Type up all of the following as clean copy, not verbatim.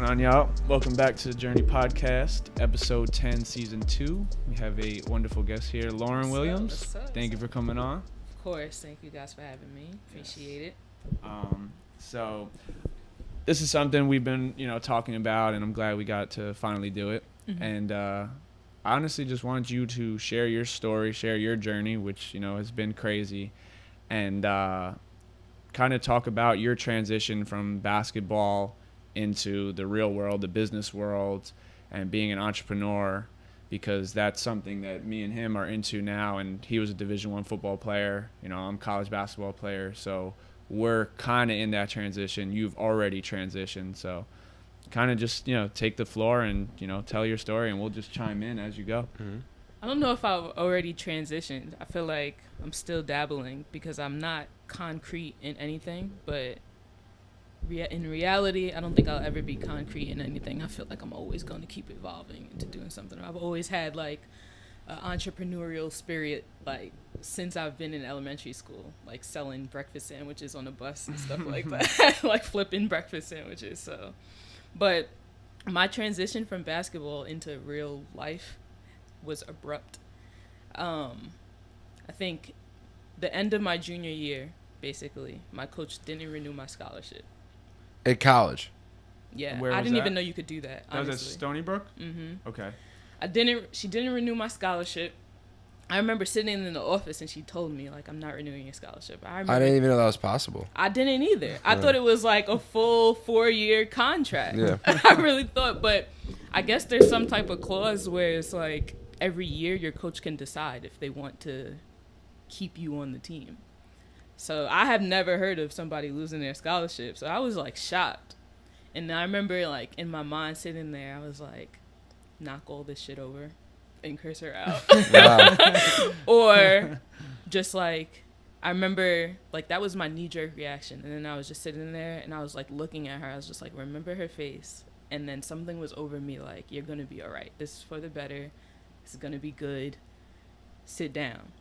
on, y'all? Welcome back to the Journey Podcast, episode 10, season 2. We have a wonderful guest here, Lauren Williams. Thank you for coming on. Of course. Thank you guys for having me. Appreciate it. So this is something we've been, talking about, and I'm glad we got to finally do it. Mm-hmm. And I honestly just want you to share your story, share your journey, which, has been crazy, and kind of talk about your transition from basketball into the real world, the business world, and being an entrepreneur, because that's something that me and him are into now. And he was a Division I football player. I'm a college basketball player. So we're kind of in that transition. You've already transitioned. So kind of just, take the floor and, tell your story, and we'll just chime in as you go. Mm-hmm. I don't know if I've already transitioned. I feel like I'm still dabbling because I'm not concrete in anything, but in reality, I don't think I'll ever be concrete in anything. I feel like I'm always going to keep evolving into doing something. I've always had like an entrepreneurial spirit, like since I've been in elementary school, like selling breakfast sandwiches on a bus and stuff like that, like flipping breakfast sandwiches. So, but my transition from basketball into real life was abrupt. I think the end of my junior year, basically, my coach didn't renew my scholarship. At college? Yeah. I didn't even know you could do that, honestly. That was at Stony Brook? Mm-hmm. Okay. She didn't renew my scholarship. I remember sitting in the office and she told me, like, I'm not renewing your scholarship. I didn't even know that was possible. I didn't either. I thought it was like a full 4-year contract. Yeah. I really thought, but I guess there's some type of clause where it's like every year your coach can decide if they want to keep you on the team. So I have never heard of somebody losing their scholarship. So I was like shocked. And I remember like in my mind sitting there, I was like, knock all this shit over and curse her out. Or just like, I remember like that was my knee-jerk reaction. And then I was just sitting there and I was like looking at her. I was just like, remember her face. And then something was over me like, you're going to be all right. This is for the better. This is going to be good. Sit down.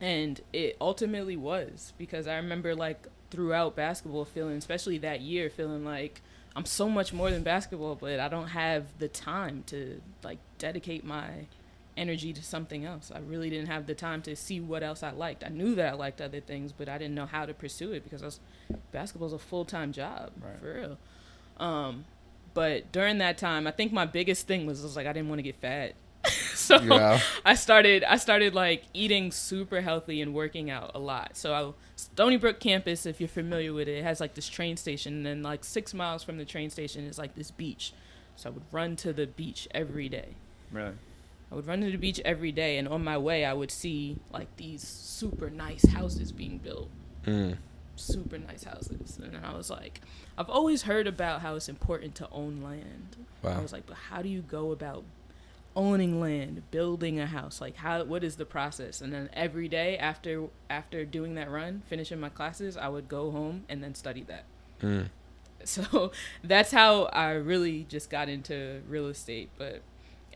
And it ultimately was, because I remember like throughout basketball feeling, especially that year, feeling like I'm so much more than basketball, but I don't have the time to like dedicate my energy to something else. I really didn't have the time to see what else I liked. I knew that I liked other things, but I didn't know how to pursue it because basketball's a full-time job, right, for real. But during that time, I think my biggest thing was like I didn't want to get fat. So yeah. I started like eating super healthy and working out a lot. So Stony Brook campus, if you're familiar with it, has like this train station, and then like 6 miles from the train station is like this beach. So I would run to the beach every day. Really? I would run to the beach every day, and on my way I would see like these super nice houses being built. Super nice houses. And I was like, I've always heard about how it's important to own land. Wow. I was like, but how do you go about owning land, building a house? Like what is the process? And then every day after doing that run, finishing my classes, I would go home and then study that. So that's how I really just got into real estate.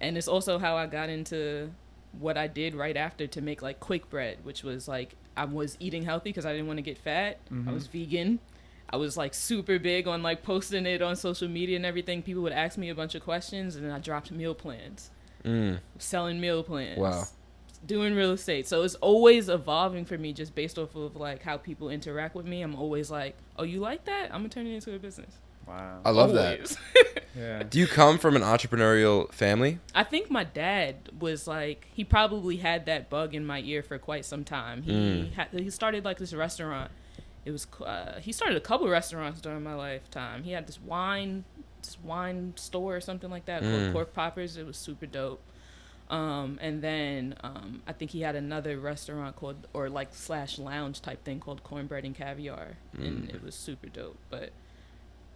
And it's also how I got into what I did right after to make like quick bread, which was like I was eating healthy because I didn't want to get fat. I was vegan. I was like super big on like posting it on social media and everything. People would ask me a bunch of questions, and then I dropped meal plans. Selling meal plans. Wow. Doing real estate. So it's always evolving for me just based off of like how people interact with me. I'm always like, oh, you like that? I'm gonna turn it into a business. Wow. I love that. Yeah. Do you come from an entrepreneurial family? I think my dad was like, he probably had that bug in my ear for quite some time. He started like this restaurant. It was he started a couple of restaurants during my lifetime. He had this wine store or something like that called Cork Poppers. It was super dope. And then I think he had another restaurant called, or like / lounge type thing called Cornbread and Caviar, and it was super dope. But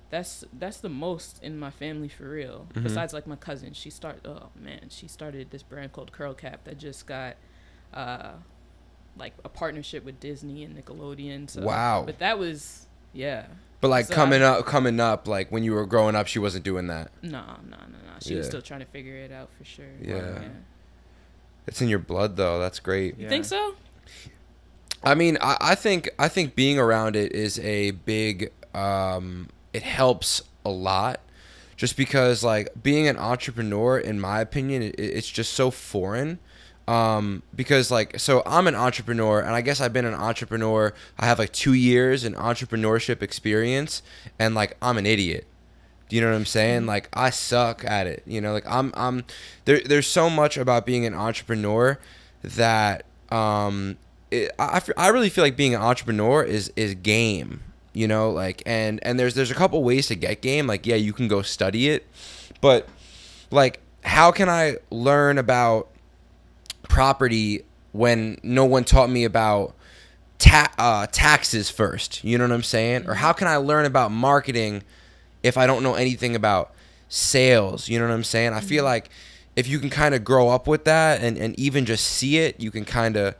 that's the most in my family for real. Besides like my cousin, she started this brand called Curl Cap that just got like a partnership with Disney and Nickelodeon. So, wow. But that was, yeah. But like so coming up, like when you were growing up, she wasn't doing that. No. She was still trying to figure it out for sure. Yeah. It's in your blood though. That's great. You think so? I mean, I think being around it is a big, it helps a lot. just because like being an entrepreneur, in my opinion, it's just so foreign. Because like, so I'm an entrepreneur, and I guess I've been an entrepreneur. I have like 2 years in entrepreneurship experience, and like I'm an idiot. Do you know what I'm saying? Like I suck at it. You know, like I'm there's so much about being an entrepreneur that I really feel like being an entrepreneur is game. You know, like and there's a couple ways to get game. Like yeah, you can go study it, but like how can I learn about property when no one taught me about taxes first? You know what I'm saying? Or how can I learn about marketing if I don't know anything about sales? You know what I'm saying? I feel like if you can kind of grow up with that and even just see it, you can kind of,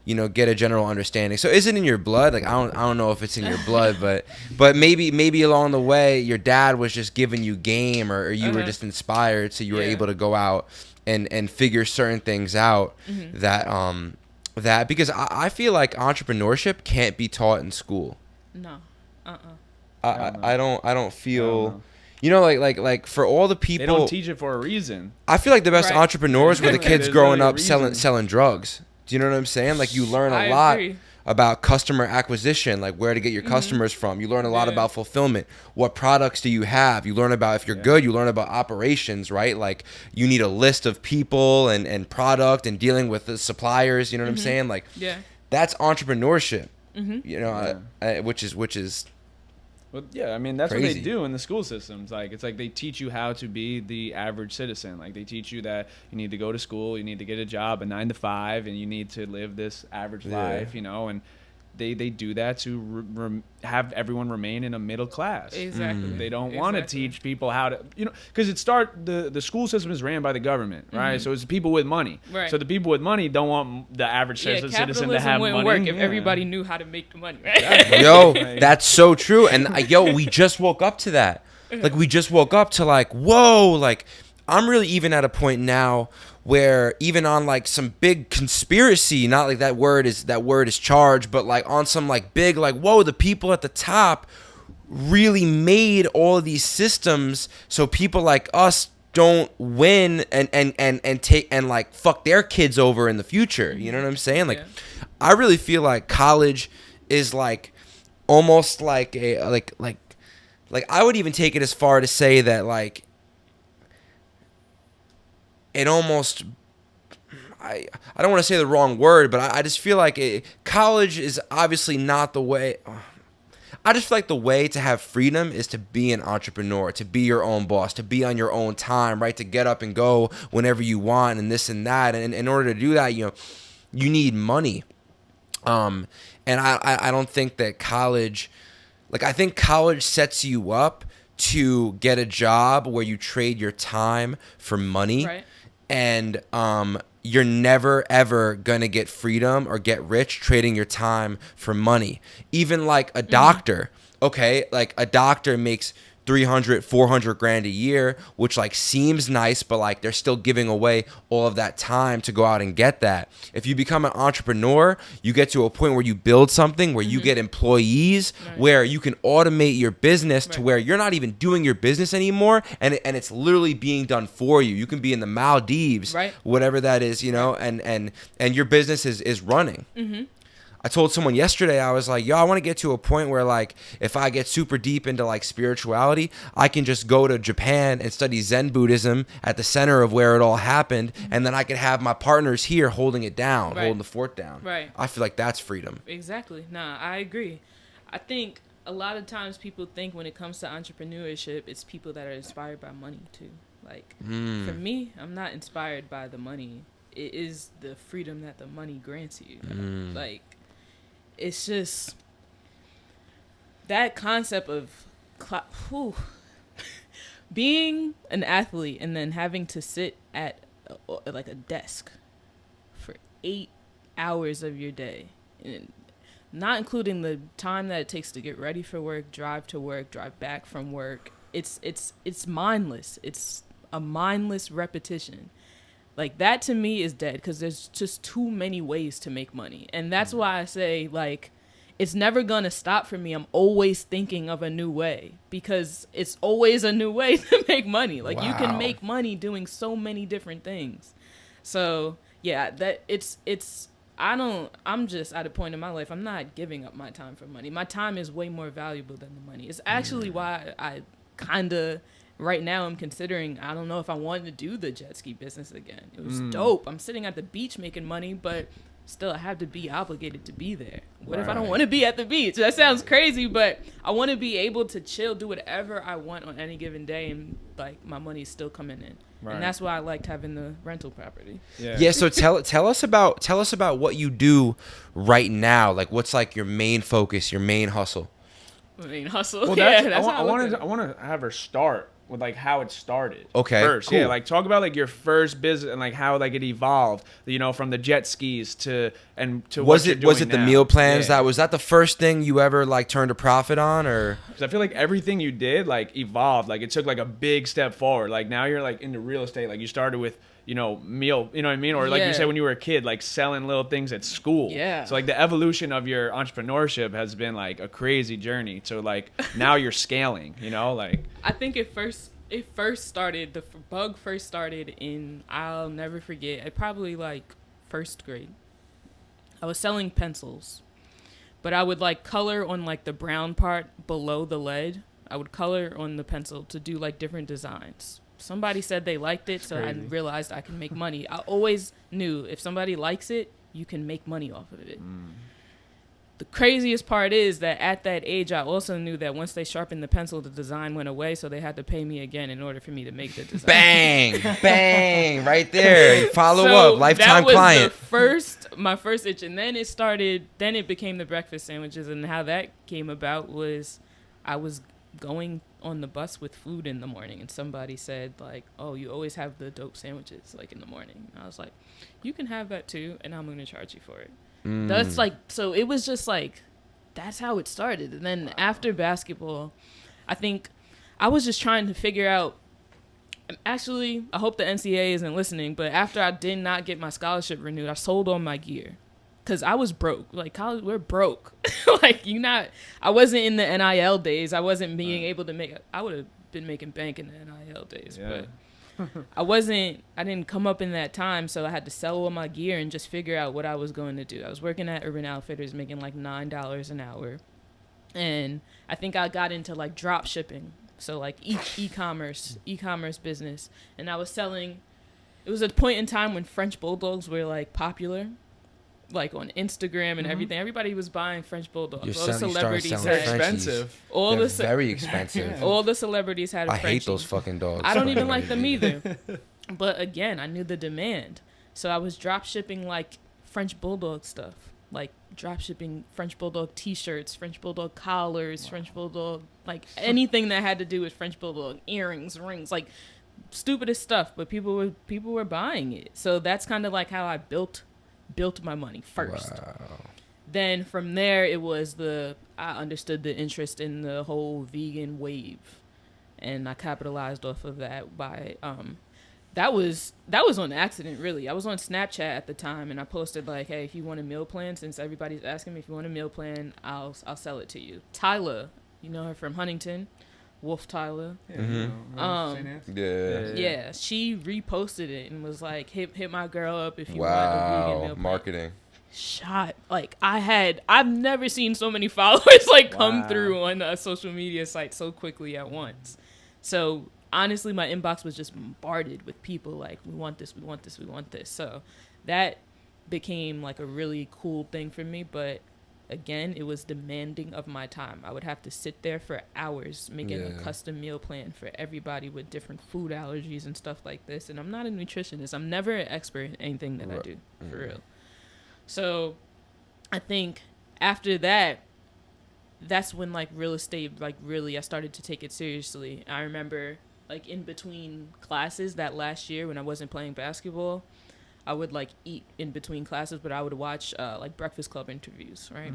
you know, get a general understanding. So is it in your blood? Like I don't know if it's in your blood, but maybe along the way your dad was just giving you game, or you were just inspired, so you were able to go out and figure certain things out that because I feel like entrepreneurship can't be taught in school. No. I don't feel. You know, like for all the people, they don't teach it for a reason. I feel like the best entrepreneurs were the kids growing up reason. selling drugs. Do you know what I'm saying? Like you learn a lot about customer acquisition, like where to get your customers from. You learn a lot about fulfillment. What products do you have? You learn about, if you're good, you learn about operations, right? Like you need a list of people and product and dealing with the suppliers. You know what I'm saying? Like that's entrepreneurship. You know, which is. Well, yeah, I mean, that's crazy. What they do in the school systems. Like, it's like they teach you how to be the average citizen. Like, they teach you that you need to go to school, you need to get a job, a 9 to 5, and you need to live this average life, you know, and they do that to have everyone remain in a middle class. Exactly. They don't want to teach people how to, you know, because the school system is ran by the government, right? So it's the people with money. Right. So the people with money don't want the average citizen to have money. Capitalism wouldn't work if everybody knew how to make the money, right? Yo, that's so true. And we just woke up to that. Like we just woke up to like, whoa, like I'm really even at a point now where even on like some big conspiracy, not like that word is charged, but like on some like big, like, whoa, the people at the top really made all of these systems so people like us don't win and take and like fuck their kids over in the future. You know what I'm saying? Like I really feel like college is like almost like a like I would even take it as far to say that like it almost, I don't want to say the wrong word, but I just feel like college is obviously not the way. I just feel like the way to have freedom is to be an entrepreneur, to be your own boss, to be on your own time, right? To get up and go whenever you want and this and that. And in order to do that, you know, you need money. And I don't think that college, like I think college sets you up to get a job where you trade your time for money. Right. And you're never, ever going to get freedom or get rich trading your time for money. Even like a doctor, okay? Like a doctor makes 300, 400 grand a year, which like seems nice, but like they're still giving away all of that time to go out and get that. If you become an entrepreneur, you get to a point where you build something where you get employees, where you can automate your business to where you're not even doing your business anymore, and it's literally being done for you. You can be in the Maldives, whatever that is, you know, and your business is running. I told someone yesterday, I was like, yo, I want to get to a point where like, if I get super deep into like spirituality, I can just go to Japan and study Zen Buddhism at the center of where it all happened. And then I can have my partners here holding it down, holding the fort down. Right. I feel like that's freedom. Exactly. Nah, I agree. I think a lot of times people think when it comes to entrepreneurship, it's people that are inspired by money too. Like for me, I'm not inspired by the money. It is the freedom that the money grants you. Like, it's just that concept of being an athlete and then having to sit at like a desk for 8 hours of your day, and not including the time that it takes to get ready for work, drive to work, drive back from work. It's mindless. It's a mindless repetition. Like, that to me is dead, because there's just too many ways to make money. And that's why I say, like, it's never going to stop for me. I'm always thinking of a new way because it's always a new way to make money. Like you can make money doing so many different things. So yeah, I'm just at a point in my life, I'm not giving up my time for money. My time is way more valuable than the money. It's actually why I kind of, right now I'm considering, I don't know if I wanted to do the jet ski business again. It was dope. I'm sitting at the beach making money, but still I have to be obligated to be there. What if I don't want to be at the beach? That sounds crazy, but I want to be able to chill, do whatever I want on any given day, and like my money's still coming in. And that's why I liked having the rental property. Yeah. So tell us about what you do right now. Like, what's like your main focus, your main hustle? Main hustle. Well, I want to have her start with like how it started. Okay. First, cool. yeah, like talk about like your first business and like how like it evolved. You know, from the jet skis to was it the meal plans? Yeah. Was that the first thing you ever like turned a profit on, or? Because I feel like everything you did like evolved. Like it took like a big step forward. Like now you're like into real estate. Like you started with meal, you know what I mean? Or like you said when you were a kid, like selling little things at school. Yeah. So like the evolution of your entrepreneurship has been like a crazy journey. So like now you're scaling, like. I think the bug first started in, I'll never forget, probably like first grade. I was selling pencils, but I would like color on like the brown part below the lead. I would color on the pencil to do like different designs. Somebody said they liked it, so I realized I can make money. I always knew if somebody likes it, you can make money off of it. The craziest part is that at that age, I also knew that once they sharpened the pencil, the design went away, so they had to pay me again in order for me to make the design. Bang! Bang! Right there. Follow up. Lifetime client. That was my first itch. And then it became the breakfast sandwiches. And how that came about was I was going on the bus with food in the morning, and somebody said like, oh, you always have the dope sandwiches like in the morning. And I was like, you can have that too, and I'm going to charge you for it. That's like, so it was just like, that's how it started. And then after basketball, I think I was just trying to figure out, actually, I hope the NCAA isn't listening, but after I did not get my scholarship renewed, I sold all my gear. Because I was broke. Like, college, we're broke. I wasn't in the NIL days. I wasn't being able to make, I would have been making bank in the NIL days. Yeah. But I didn't come up in that time, so I had to sell all my gear and just figure out what I was going to do. I was working at Urban Outfitters making like $9 an hour. And I think I got into like drop shipping. So like e-commerce business. And I was selling, it was a point in time when French Bulldogs were like popular. Like on Instagram and everything, everybody was buying French Bulldogs. All the celebrities had expensive. Very expensive. All the celebrities had. I hate those fucking dogs. I don't even like them either. But again, I knew the demand, so I was drop shipping like French Bulldog stuff, like drop shipping French Bulldog T-shirts, French Bulldog collars, French Bulldog, like anything that had to do with French Bulldog, earrings, rings, like stupidest stuff. But people were buying it, so that's kind of like how I built my money first. Wow. Then from there, it was I understood the interest in the whole vegan wave, and I capitalized off of that by that was on accident, really. I was on Snapchat at the time, and I posted like, hey, if you want a meal plan, since everybody's asking me if you want a meal plan, I'll sell it to you. Tyler, you know her from Huntington, Wolf Tyler. Yeah, she reposted it and was like, hit my girl up if you want a vegan meal plan. Marketing. Shot. Like I've never seen so many followers like come through on a social media site so quickly at once. So honestly, my inbox was just bombarded with people like, we want this, we want this, we want this. So that became like a really cool thing for me, but again, it was demanding of my time. I would have to sit there for hours making a custom meal plan for everybody with different food allergies and stuff like this. And I'm not a nutritionist. I'm never an expert in anything that I do, for real. So I think after that, that's when like real estate, like really, I started to take it seriously. I remember like in between classes that last year when I wasn't playing basketball, I would like eat in between classes, but I would watch like Breakfast Club interviews, right?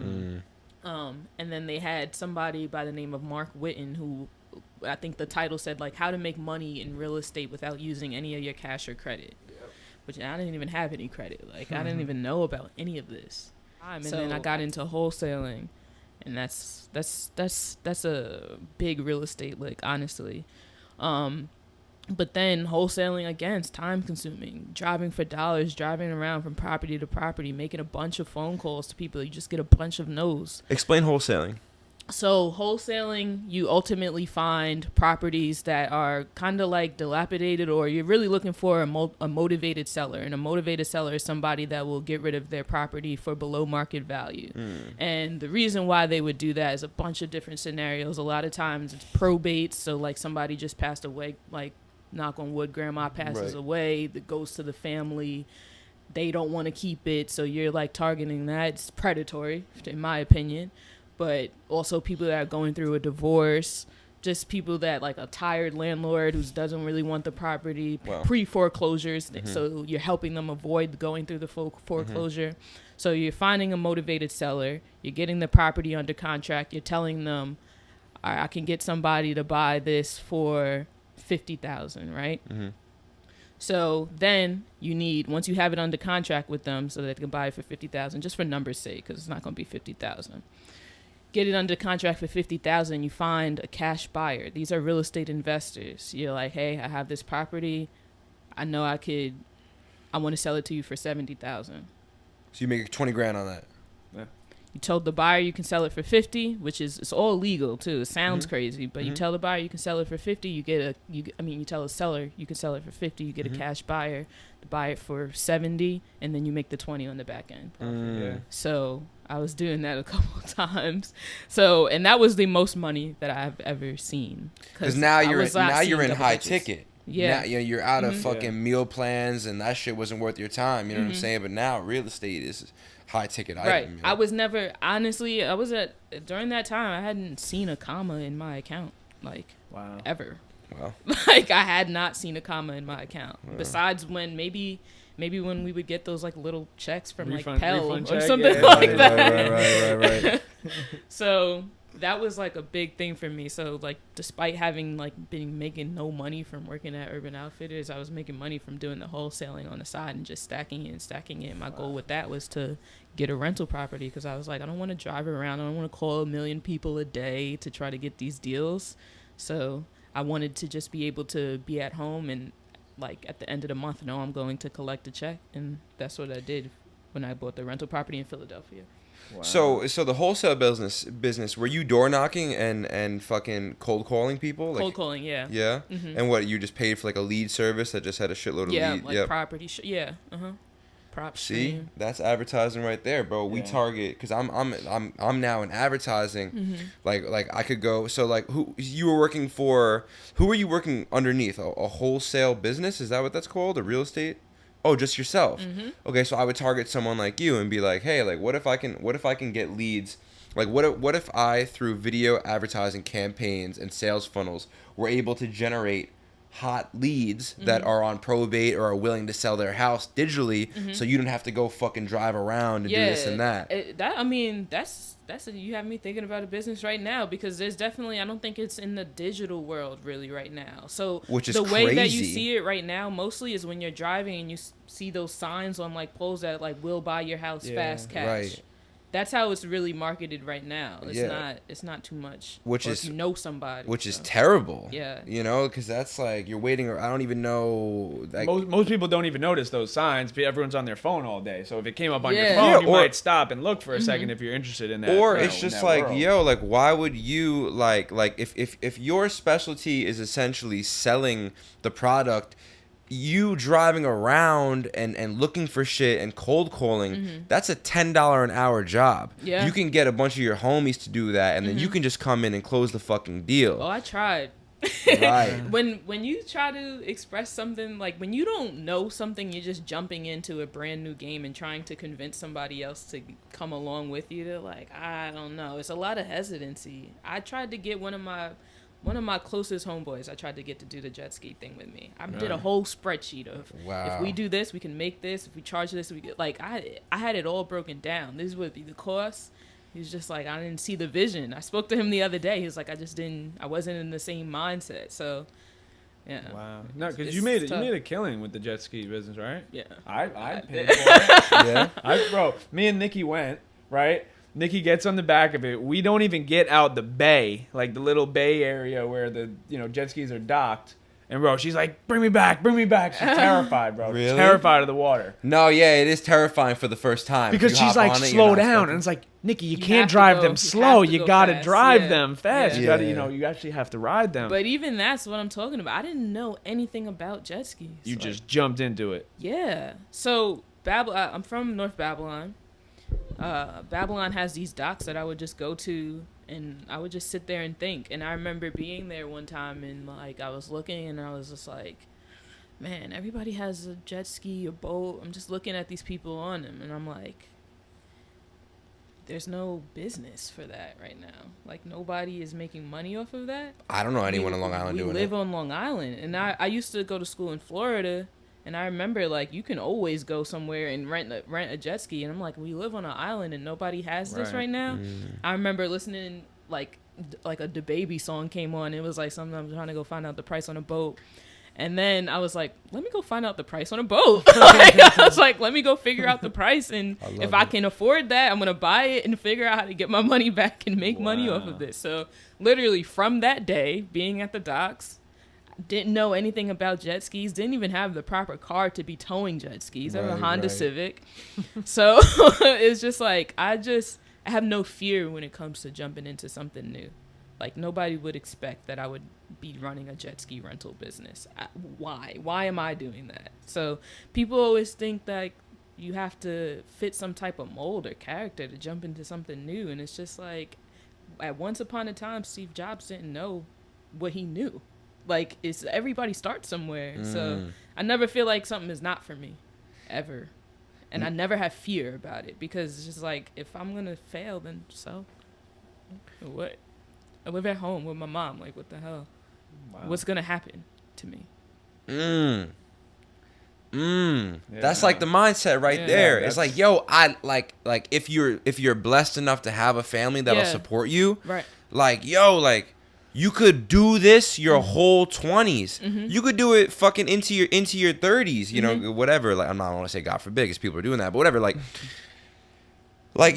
And then they had somebody by the name of Mark Whitten, who I think the title said like how to make money in real estate without using any of your cash or credit, which I didn't even have any credit. Like I didn't even know about any of this. And then I got into wholesaling. and that's a big real estate lick, honestly. But then wholesaling, again, is time consuming. Driving for dollars, driving around from property to property, making a bunch of phone calls to people. You just get a bunch of no's. Explain wholesaling. So wholesaling, you ultimately find properties that are kind of like dilapidated, or you're really looking for a motivated seller. And a motivated seller is somebody that will get rid of their property for below market value. And the reason why they would do that is a bunch of different scenarios. A lot of times it's probate. So like somebody just passed away, like knock on wood, grandma passes away, that goes to the family. They don't want to keep it. So you're like targeting that. It's predatory, in my opinion. But also people that are going through a divorce, just people that like a tired landlord who doesn't really want the property, pre-foreclosures. So you're helping them avoid going through the foreclosure. So you're finding a motivated seller. You're getting the property under contract. You're telling them, all right, I can get somebody to buy this for $50,000, right? So then you need, once you have it under contract with them so that they can buy it for $50,000, just for numbers' sake, because it's not going to be $50,000. Get it under contract for $50,000. You find a cash buyer. These are real estate investors. You're like, hey, I have this property. I know I want to sell it to you for $70,000. So you make 20 grand on that. Yeah. You told the buyer you can sell it for 50, which is, it's all legal too. It sounds crazy, but you tell the buyer you can sell it for 50. You tell the seller you can sell it for 50. You get a cash buyer to buy it for 70, and then you make the 20 on the back end. Yeah. So I was doing that a couple of times. So, and that was the most money that I've ever seen. Because now you're in high ticket. Yeah. Now, you're out of fucking meal plans, and that shit wasn't worth your time. You know what I'm saying? But now real estate is high ticket item. Right. You know? I was never, honestly, during that time, I hadn't seen a comma in my account. Like, ever. Wow. Like, I had not seen a comma in my account. Wow. Besides when maybe when we would get those like little checks from like Pell or something like that. Right. So that was like a big thing for me. So like, despite having like been making no money from working at Urban Outfitters, I was making money from doing the wholesaling on the side and just stacking it. My goal with that was to get a rental property, because I was like, I don't want to drive around. I don't want to call 1 million people a day to try to get these deals. So I wanted to just be able to be at home and like at the end of the month know I'm going to collect a check. And that's what I did when I bought the rental property in Philadelphia. Wow. So the wholesale business, were you door knocking and fucking cold calling people? Cold calling, yeah. Yeah? And what, you just paid for like a lead service that just had a shitload of leads? Yeah, like property, props. See, that's advertising right there, bro. We target, because I'm now in advertising. Like I could go. So like, who were you working underneath? A wholesale business? Is that what that's called? A real estate? Oh, just yourself. Okay, so I would target someone like you and be like, hey, like what if I can get leads? Like what if I, through video advertising campaigns and sales funnels, were able to generate hot leads that are on probate or are willing to sell their house digitally, so you don't have to go fucking drive around and do this and that. That's you have me thinking about a business right now, because there's definitely, I don't think it's in the digital world really right now. So which is the way crazy. that you see it right now mostly is when you're driving and you see those signs on like poles that like will buy your house fast cash. Right. That's how it's really marketed right now. It's not too much. Which is, if you know somebody. Which is terrible. Yeah. You know, because that's like, you're waiting. I don't even know. Like, most people don't even notice those signs. Everyone's on their phone all day. So if it came up on your phone, you might stop and look for a second if you're interested in that. Or it's just like, world. Like, why would you like if your specialty is essentially selling the product, you driving around and looking for shit and cold calling, that's a $10 an hour job. Yeah. You can get a bunch of your homies to do that, and then you can just come in and close the fucking deal. Oh, I tried. Right. When you try to express something, like when you don't know something, you're just jumping into a brand new game and trying to convince somebody else to come along with you. They're like, I don't know. It's a lot of hesitancy. I tried to get one of my closest homeboys, I tried to get to do the jet ski thing with me. I did a whole spreadsheet of, if we do this, we can make this. If we charge this, we get, like, I had it all broken down. This would be the cost. He was just like, I didn't see the vision. I spoke to him the other day. He was like, I wasn't in the same mindset. So, yeah. Wow. No, because you made a killing with the jet ski business, right? Yeah. I paid for it. Yeah. Bro, me and Nikki went, right? Nikki gets on the back of it. We don't even get out the bay, like the little bay area where the jet skis are docked. And bro, she's like, bring me back. She's terrified, bro. Really? Terrified of the water. No, yeah, it is terrifying for the first time. Because she's like, slow down. And it's like, Nikki, you can't drive them slow. You got to drive them fast. You got to, you actually have to ride them. But even that's what I'm talking about. I didn't know anything about jet skis. You just jumped into it. Yeah. So I'm from North Babylon. Babylon has these docks that I would just go to, and I would just sit there and think. And I remember being there one time, and like I was looking, and I was just like, man, everybody has a jet ski, a boat. I'm just looking at these people on them, and I'm like, there's no business for that right now. Like, nobody is making money off of that. I don't know anyone on Long Island doing it. We live on Long Island, and I used to go to school in Florida. And I remember, like, you can always go somewhere and rent a jet ski. And I'm like, we live on an island and nobody has this right now. I remember listening, like a DaBaby song came on. It was like something I'm trying to go find out the price on a boat. And then I was like, let me go find out the price on a boat. I was like, let me go figure out the price. And if I can afford that, I'm going to buy it and figure out how to get my money back and make money off of this. So literally from that day, being at the docks, didn't know anything about jet skis, didn't even have the proper car to be towing jet skis. I have a Honda Civic. So it's just like, I have no fear when it comes to jumping into something new. Like, nobody would expect that I would be running a jet ski rental business. Why am I doing that? So people always think that you have to fit some type of mold or character to jump into something new. And it's just like, at once upon a time, Steve Jobs didn't know what he knew. Like, everybody starts somewhere. So I never feel like something is not for me, ever. And I never have fear about it, because it's just like, if I'm going to fail, then so what? I live at home with my mom. Like, what the hell? Wow. What's going to happen to me? Yeah. That's like the mindset right there. It's like, yo, I like if you're blessed enough to have a family that'll support you, right? Like, yo, like, you could do this your whole 20s. You could do it fucking into your 30s, you know, whatever. Like, I'm not want to say God forbid, because people are doing that, but whatever. Like,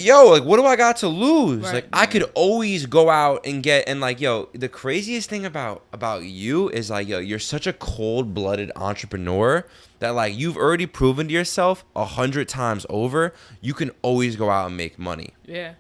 yo, like, what do I got to lose? Right. Like, I could always go out and get, and like, yo, the craziest thing about you is like, yo, you're such a cold-blooded entrepreneur that, like, you've already proven to yourself 100 times over, you can always go out and make money. Yeah.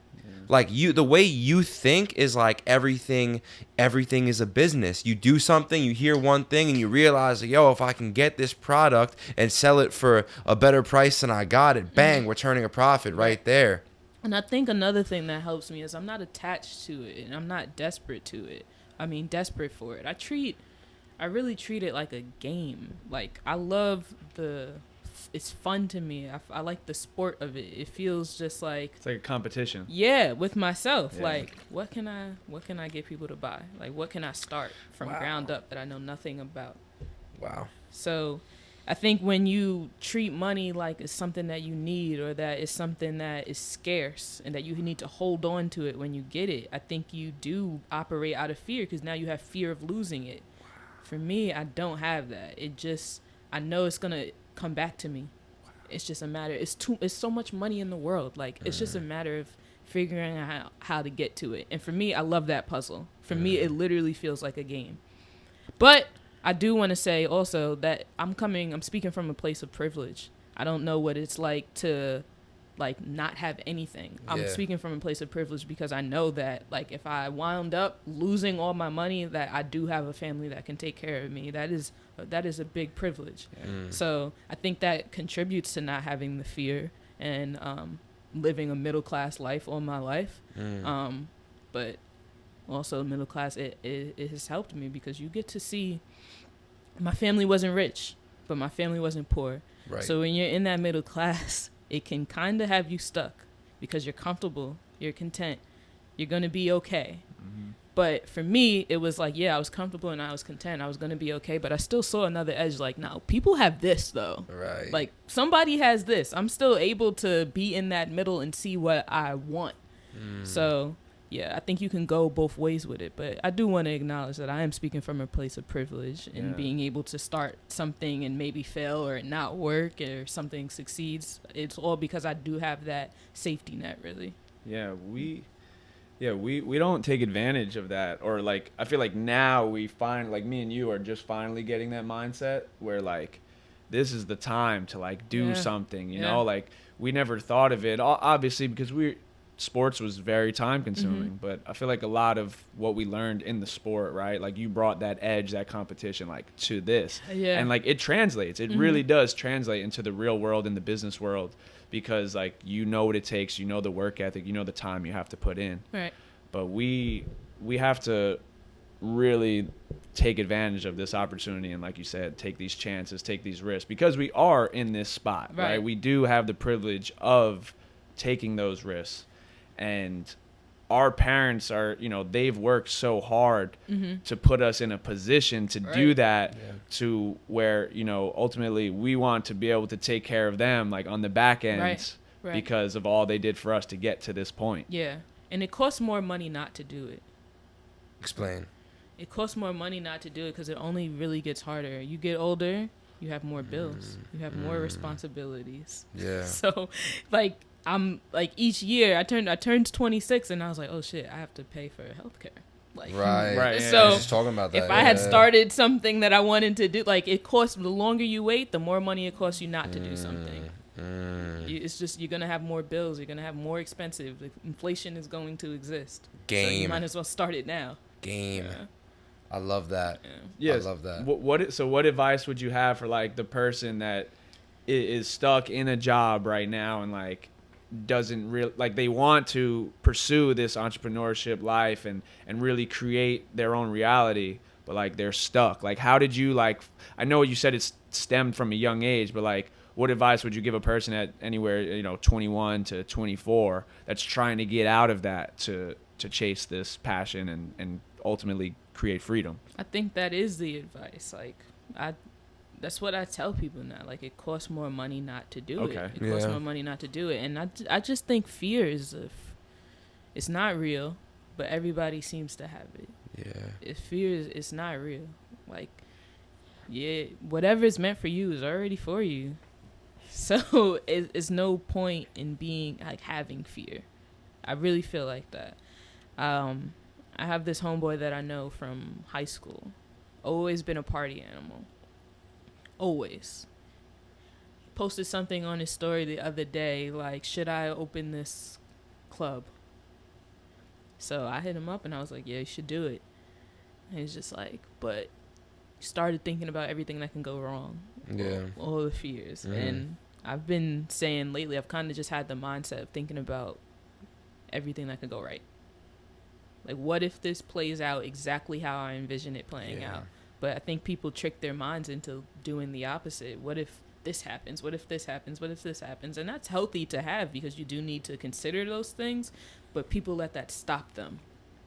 Like, the way you think is like everything is a business. You do something, you hear one thing, and you realize, like, yo, if I can get this product and sell it for a better price than I got it, bang, we're turning a profit right there. And I think another thing that helps me is I'm not attached to it, and I'm not desperate to it. I mean, desperate for it. I really treat it like a game. Like, I love it's fun to me. I like the sport of it. It feels just like, it's like a competition. Yeah, with myself. Yeah. Like, what can I get people to buy? Like, what can I start from ground up that I know nothing about? Wow. So I think when you treat money like it's something that you need, or that it's something that is scarce and that you need to hold on to it when you get it, I think you do operate out of fear, because now you have fear of losing it. For me, I don't have that. I know it's going to come back to me. It's just a matter, it's so much money in the world. Like, it's just a matter of figuring out how to get to it. And for me, I love that puzzle. For me, it literally feels like a game. But I do want to say also that I'm speaking from a place of privilege. I don't know what it's like to, like, not have anything. I'm speaking from a place of privilege, because I know that, like, if I wound up losing all my money, that I do have a family that can take care of me. That is a big privilege. So I think that contributes to not having the fear and living a middle class life all my life. But also middle class, it has helped me, because you get to see, my family wasn't rich, but my family wasn't poor. Right. So when you're in that middle class, it can kind of have you stuck, because you're comfortable, you're content, you're going to be okay. But for me, it was like, I was comfortable and I was content. I was going to be okay. But I still saw another edge. Like, no, people have this, though. Right. Like, somebody has this. I'm still able to be in that middle and see what I want. So, I think you can go both ways with it. But I do want to acknowledge that I am speaking from a place of privilege, and being able to start something and maybe fail or it not work, or something succeeds. It's all because I do have that safety net, really. we don't take advantage of that, or like I feel like now we find, like, me and you are just finally getting that mindset where like this is the time to like do something, you know, like we never thought of it obviously because sports was very time consuming, but I feel like a lot of what we learned in the sport, right, like you brought that edge, that competition, like to this, and like it translates, it really does translate into the real world, in the business world, because like you know what it takes, you know the work ethic, you know the time you have to put in, right? But we have to really take advantage of this opportunity, and like you said, take these chances, take these risks, because we are in this spot, right? We do have the privilege of taking those risks, and our parents are, you know, they've worked so hard to put us in a position to do that, to where, you know, ultimately we want to be able to take care of them, like on the back end, because of all they did for us to get to this point. Yeah. And it costs more money not to do it. Explain. It costs more money not to do it because it only really gets harder. You get older, you have more bills, you have more responsibilities. Yeah. So, like, I'm like, each year I turned 26, and I was like, oh shit, I have to pay for healthcare. Like, right. So I was just talking about that. If I had started something that I wanted to do, like, it costs, the longer you wait, the more money it costs you not to do something. It's just, you're gonna have more bills, you're gonna have more expensive, inflation is going to exist. So you might as well start it now. I love that. Yes. I love that. What advice would you have for like the person that is stuck in a job right now and like doesn't really, like, they want to pursue this entrepreneurship life and really create their own reality, but like they're stuck? Like, how did you, like, I know you said it's stemmed from a young age, but like, what advice would you give a person at anywhere, you know, 21 to 24 that's trying to get out of that to chase this passion and ultimately create freedom? I think that is the advice. Like, that's what I tell people now. Like, it costs more money not to do it. It costs more money not to do it. And I just think fear is, it's not real, but everybody seems to have it. If fear is, it's not real. Like, whatever is meant for you is already for you. So it's no point in being, like, having fear. I really feel like that. I have this homeboy that I know from high school. Always been a party animal. Always. Posted something on his story the other day, like, should I open this club? So I hit him up and I was like, yeah, you should do it. And he's just like, but started thinking about everything that can go wrong. All the fears. And I've been saying lately, I've kind of just had the mindset of thinking about everything that could go right. Like, what if this plays out exactly how I envision it playing out? But I think people trick their minds into doing the opposite. What if this happens? What if this happens? What if this happens? And that's healthy to have, because you do need to consider those things, but people let that stop them.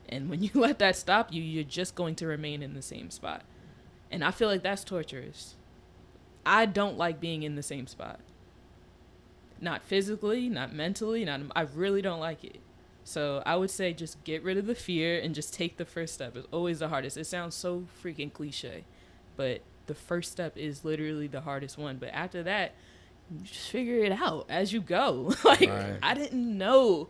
And when you let that stop you, you're just going to remain in the same spot. And I feel like that's torturous. I don't like being in the same spot. Not physically, not mentally, I really don't like it. So I would say just get rid of the fear and just take the first step. It's always the hardest. It sounds so freaking cliche, but the first step is literally the hardest one. But after that, you just figure it out as you go. Like, I didn't know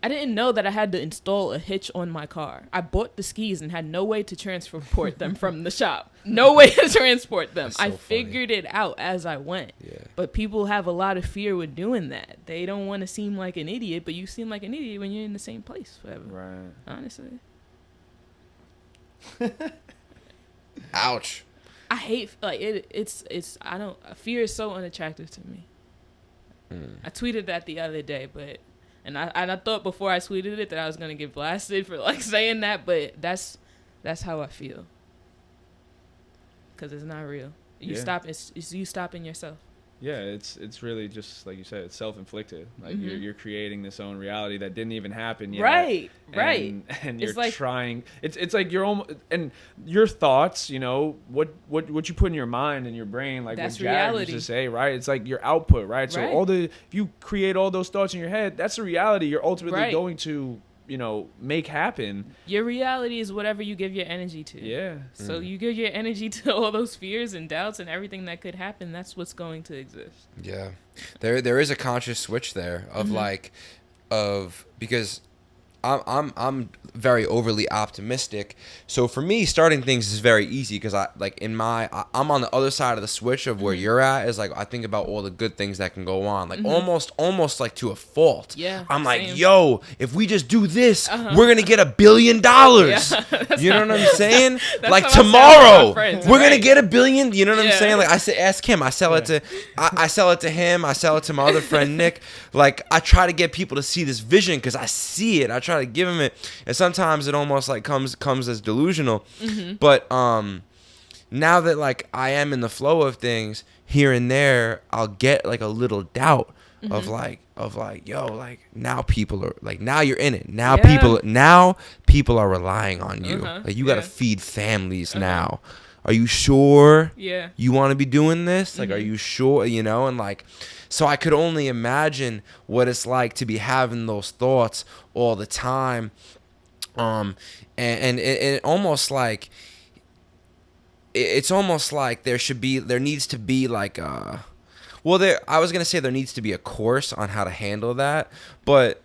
that I had to install a hitch on my car. I bought the skis and had no way to transport them from the shop. No way to transport them. I figured it out as I went. But people have a lot of fear with doing that. They don't want to seem like an idiot, but you seem like an idiot when you're in the same place forever. Right. Honestly. Ouch. I hate, like, fear is so unattractive to me. I tweeted that the other day, but... And I thought before I tweeted it that I was going to get blasted for, like, saying that, but that's how I feel. Because it's not real. It's you stopping yourself. Yeah, it's really just, like you said, it's self-inflicted. Like, you're creating this own reality that didn't even happen yet. Right. And you're like, trying. It's like your own, and your thoughts, you know, what you put in your mind and your brain, like that's what Jared reality. used to say, right? It's like your output, right? So if you create all those thoughts in your head, that's the reality you're ultimately going to, you know, make happen. Your reality is whatever you give your energy to. Yeah. So you give your energy to all those fears and doubts and everything that could happen. That's what's going to exist. Yeah. There is a conscious switch there of like, because I'm very overly optimistic. So for me, starting things is very easy because I'm on the other side of the switch of where you're at. Is like I think about all the good things that can go on, like almost like to a fault. Yeah, I'm like, same. yo, if we just do this, we're gonna get $1 billion. Yeah, You know what I'm saying? Like how I sound tomorrow, with my friends, we're gonna right? get $1 billion. You know what I'm Yeah. saying? Like I say, ask him. I sell it to, I sell it to him. I sell it to my other friend Nick. Like I try to get people to see this vision because I see it. I try to give them it, and sometimes it almost like comes as delusional. But now that like I am in the flow of things, here and there I'll get like a little doubt of like yo, like now people are like, now you're in it, now people are relying on you, like you got to feed families now. Are you sure you want to be doing this? Like, are you sure, you know? And like, so I could only imagine what it's like to be having those thoughts all the time. And it almost like, it's almost like there needs to be like I was gonna say there needs to be a course on how to handle that, but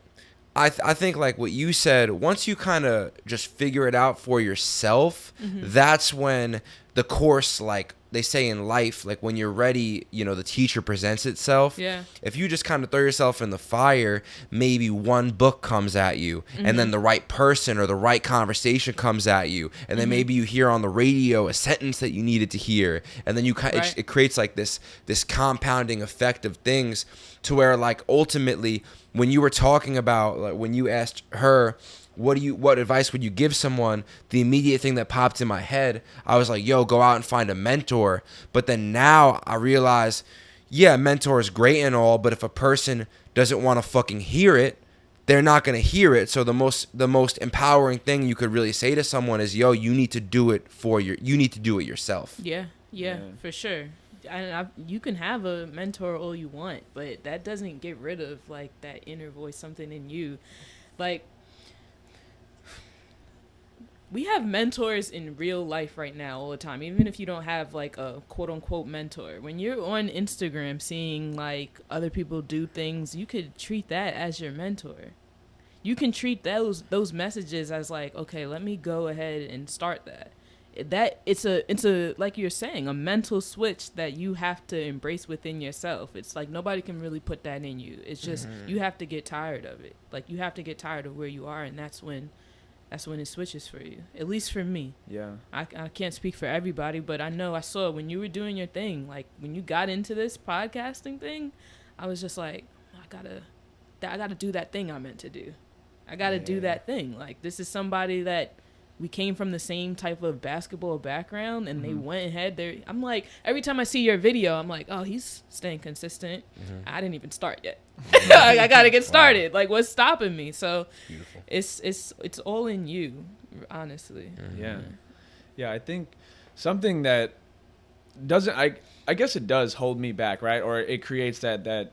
I think like what you said, once you kind of just figure it out for yourself, that's when the course, like they say in life, like when you're ready, you know, the teacher presents itself. Yeah. If you just kind of throw yourself in the fire, maybe one book comes at you, and then the right person or the right conversation comes at you, and then maybe you hear on the radio a sentence that you needed to hear, and then you it creates like this compounding effect of things to where like ultimately when you were talking about, like, when you asked her what advice would you give someone, the immediate thing that popped in my head, I was like, yo, go out and find a mentor. But then now I realize, yeah, mentor is great and all, but if a person doesn't want to fucking hear it, they're not going to hear it. So the most empowering thing you could really say to someone is, yo, you need to do it yourself. Yeah, for sure. You can have a mentor all you want, but that doesn't get rid of like that inner voice, something in you. Like, we have mentors in real life right now all the time, even if you don't have like a quote unquote mentor. When you're on Instagram seeing like other people do things, you could treat that as your mentor. You can treat those messages as like, okay, let me go ahead and start that. It's a like you're saying, a mental switch that you have to embrace within yourself. It's like nobody can really put that in you. It's just you have to get tired of it. Like you have to get tired of where you are, and that's when it switches for you. At least for me. Yeah. I can't speak for everybody, but I know I saw when you were doing your thing, like when you got into this podcasting thing, I was just like, I gotta do that thing I meant to do. I gotta do that thing. Like, this is somebody that we came from the same type of basketball background, and they went ahead. I'm like, every time I see your video, I'm like, oh, he's staying consistent. I didn't even start yet. I gotta get started. Like, what's stopping me? So beautiful. It's all in you, honestly. Yeah. I think something that doesn't, I guess it does hold me back, right? Or it creates that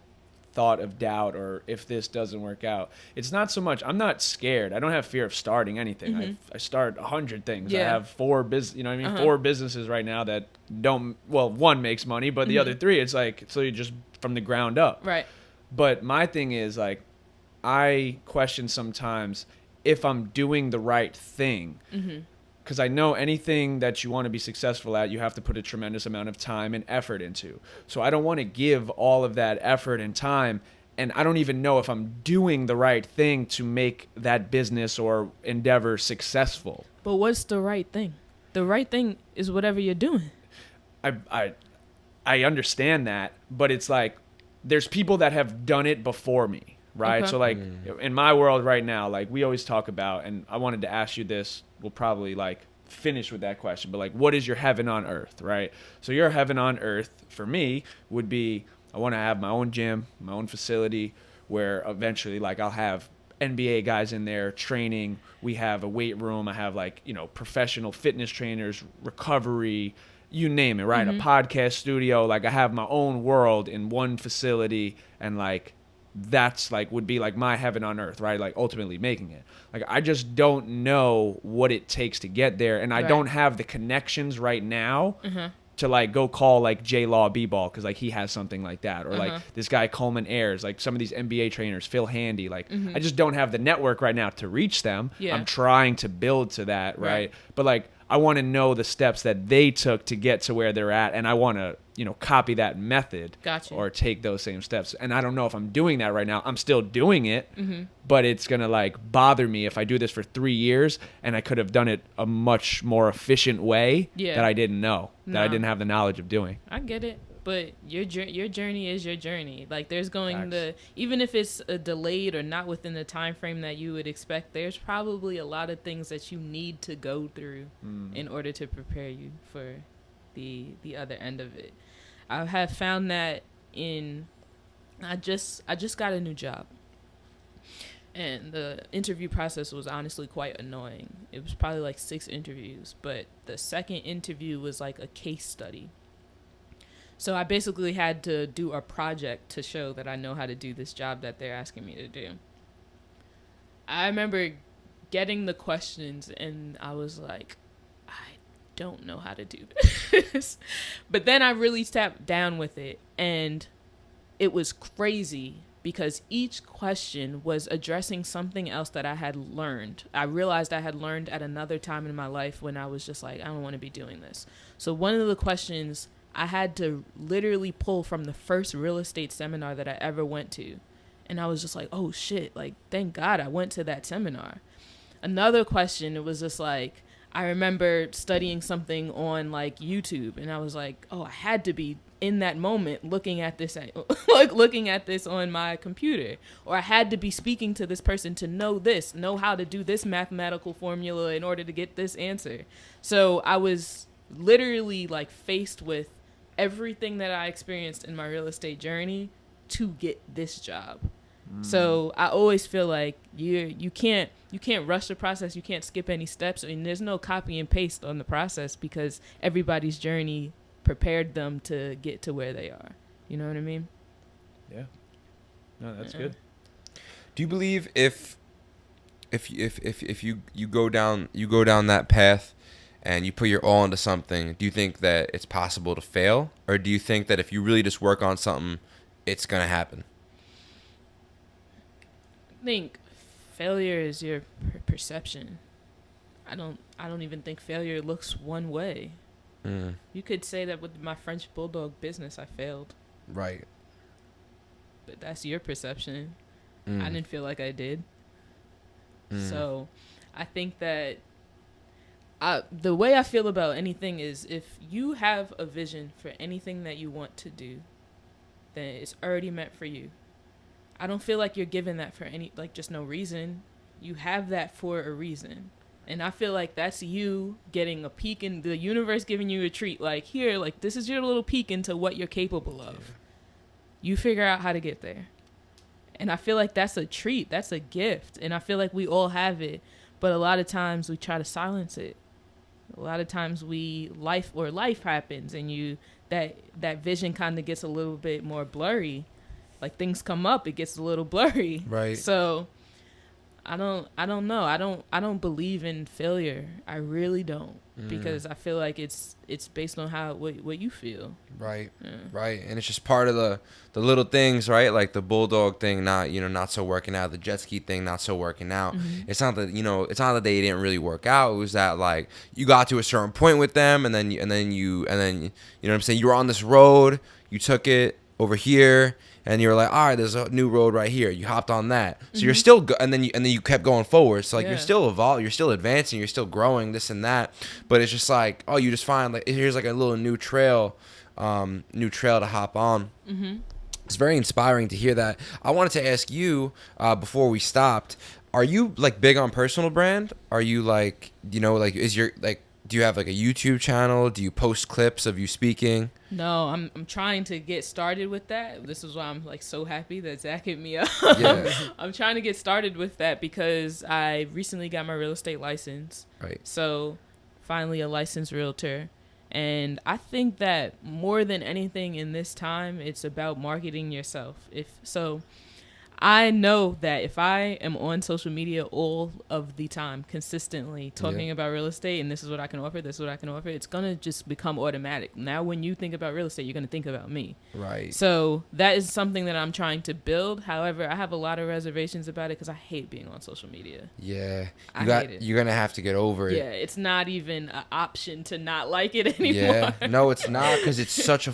thought of doubt, or if this doesn't work out. It's not so much, I'm not scared. I don't have fear of starting anything. I start 100 things. I have 4 businesses right now that one makes money, but the other 3, it's like, so you just from the ground up. Right. But my thing is, like, I question sometimes if I'm doing the right thing. Because I know anything that you want to be successful at, you have to put a tremendous amount of time and effort into. So I don't want to give all of that effort and time, and I don't even know if I'm doing the right thing to make that business or endeavor successful. But what's the right thing? The right thing is whatever you're doing. I understand that, but it's like there's people that have done it before me, right? Okay. So like in my world right now, like we always talk about, and I wanted to ask you this, we'll probably like finish with that question, but like, what is your heaven on earth, right? So your heaven on earth for me would be, I want to have my own gym, my own facility, where eventually like I'll have NBA guys in there training. We have a weight room. I have like, you know, professional fitness trainers, recovery, you name it, right? A podcast studio. Like I have my own world in one facility, and like that's like would be like my heaven on earth, right? Like ultimately making it. Like I just don't know what it takes to get there, and I don't have the connections right now to like go call like J Law B-ball because like he has something like that, or like this guy Coleman Ayers, like some of these NBA trainers, Phil Handy. Like I just don't have the network right now to reach them. I'm trying to build to that, right? But like I want to know the steps that they took to get to where they're at, and I want to, you know, copy that method or take those same steps. And I don't know if I'm doing that right now. I'm still doing it, but it's going to like bother me if I do this for 3 years and I could have done it a much more efficient way that I didn't know, that I didn't have the knowledge of doing. I get it. But your journey is your journey. Like there's even if it's a delayed or not within the time frame that you would expect, there's probably a lot of things that you need to go through in order to prepare you for the other end of it. I have found that I just got a new job, and the interview process was honestly quite annoying. It was probably like 6 interviews, but the second interview was like a case study. So I basically had to do a project to show that I know how to do this job that they're asking me to do. I remember getting the questions and I was like, I don't know how to do this. But then I really sat down with it, and it was crazy because each question was addressing something else that I had learned. I realized I had learned at another time in my life when I was just like, I don't want to be doing this. So one of the questions I had to literally pull from the first real estate seminar that I ever went to. And I was just like, oh shit, like, thank God I went to that seminar. Another question, it was just like, I remember studying something on like YouTube, and I was like, oh, I had to be in that moment looking at this, like looking at this on my computer, or I had to be speaking to this person to know how to do this mathematical formula in order to get this answer. So I was literally like faced with everything that I experienced in my real estate journey to get this job. So I always feel like you can't rush the process. You can't skip any steps. I mean, there's no copy and paste on the process because everybody's journey prepared them to get to where they are. You know what I mean? Yeah. No, that's good. Do you believe if you go down that path and you put your all into something, do you think that it's possible to fail? Or do you think that if you really just work on something, it's going to happen? I think failure is your perception. I don't even think failure looks one way. You could say that with my French Bulldog business, I failed. Right. But that's your perception. I didn't feel like I did. So I think that the way I feel about anything is if you have a vision for anything that you want to do, then it's already meant for you. I don't feel like you're given that for any, like, just no reason. You have that for a reason. And I feel like that's you getting a peek in the universe, giving you a treat. Like, here, like, this is your little peek into what you're capable of. Yeah. You figure out how to get there. And I feel like that's a treat. That's a gift. And I feel like we all have it. But a lot of times we try to silence it. A lot of times life happens and that vision kind of gets a little bit more blurry. Like, things come up, it gets a little blurry. Right. So I don't know. I don't believe in failure. I really don't, because I feel like it's based on what you feel. Right. Yeah. Right. And it's just part of the little things, right? Like the Bulldog thing, not so working out. The jet ski thing, not so working out. Mm-hmm. It's not that they didn't really work out. It was that, like, you got to a certain point with them, and then you know what I'm saying? You were on this road, you took it over here, and you were like, all right, there's a new road right here. You hopped on that. So you're still and then you kept going forward. So, like, you're still evolving, you're still advancing, you're still growing, this and that. But it's just like, oh, you just find, like, here's like a little new trail to hop on. Mm-hmm. It's very inspiring to hear that. I wanted to ask you, before we stopped, are you, like, big on personal brand? Are you, like, do you have, like, a YouTube channel? Do you post clips of you speaking? No, I'm trying to get started with that. This is why I'm, like, so happy that Zach hit me up. Yeah. I'm trying to get started with that because I recently got my real estate license. Right. So finally a licensed realtor. And I think that more than anything in this time, it's about marketing yourself. I know that if I am on social media all of the time, consistently talking about real estate, and this is what I can offer, this is what I can offer, it's going to just become automatic. Now, when you think about real estate, you're going to think about me. Right. So that is something that I'm trying to build. However, I have a lot of reservations about it because I hate being on social media. Yeah. Hate it. You're going to have to get over it. Yeah, it's not even an option to not like it anymore. Yeah. No, it's not, because it's such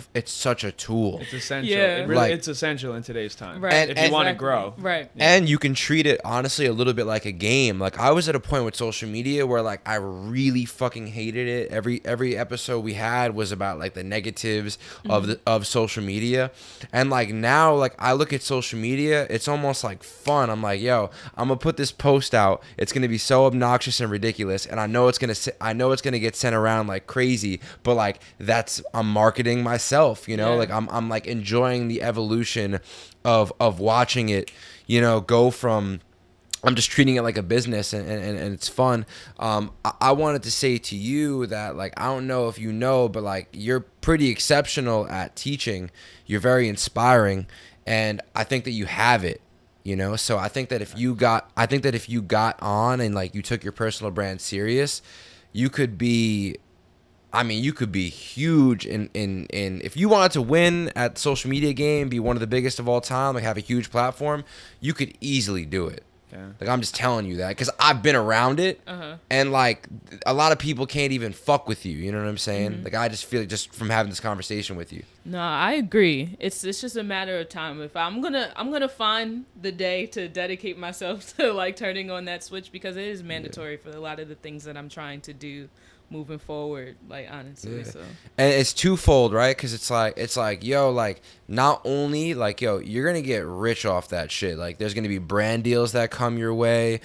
a tool. It's essential. Yeah. It's essential in today's time. Right. If you want to grow. Right. Yeah. And you can treat it honestly a little bit like a game. Like, I was at a point with social media where like I really fucking hated it. Every episode we had was about like the negatives of social media. And like now, like I look at social media, it's almost like fun. I'm like, yo, I'm gonna put this post out. It's gonna be so obnoxious and ridiculous, and I know it's gonna get sent around like crazy. But like I'm marketing myself, you know. Yeah. Like I'm like enjoying the evolution of watching it, you know, go from. I'm just treating it like a business, and it's fun. I wanted to say to you that, like, I don't know if you know, but like you're pretty exceptional at teaching. You're very inspiring, and I think that you have it, you know. So I think that if you got on and like you took your personal brand serious, you could be. I mean, you could be huge in if you wanted to win at the social media game, be one of the biggest of all time, like have a huge platform, you could easily do it. Yeah. Like, I'm just telling you that because I've been around it, and like a lot of people can't even fuck with you. You know what I'm saying? Like, I just feel like just from having this conversation with you. No, I agree. It's just a matter of time. If I'm gonna find the day to dedicate myself to like turning on that switch, because it is mandatory for a lot of the things that I'm trying to do moving forward, like, honestly. Yeah. So, and it's twofold, right? Because it's like yo, like, not only like, yo, you're gonna get rich off that shit. Like, there's gonna be brand deals that come your way.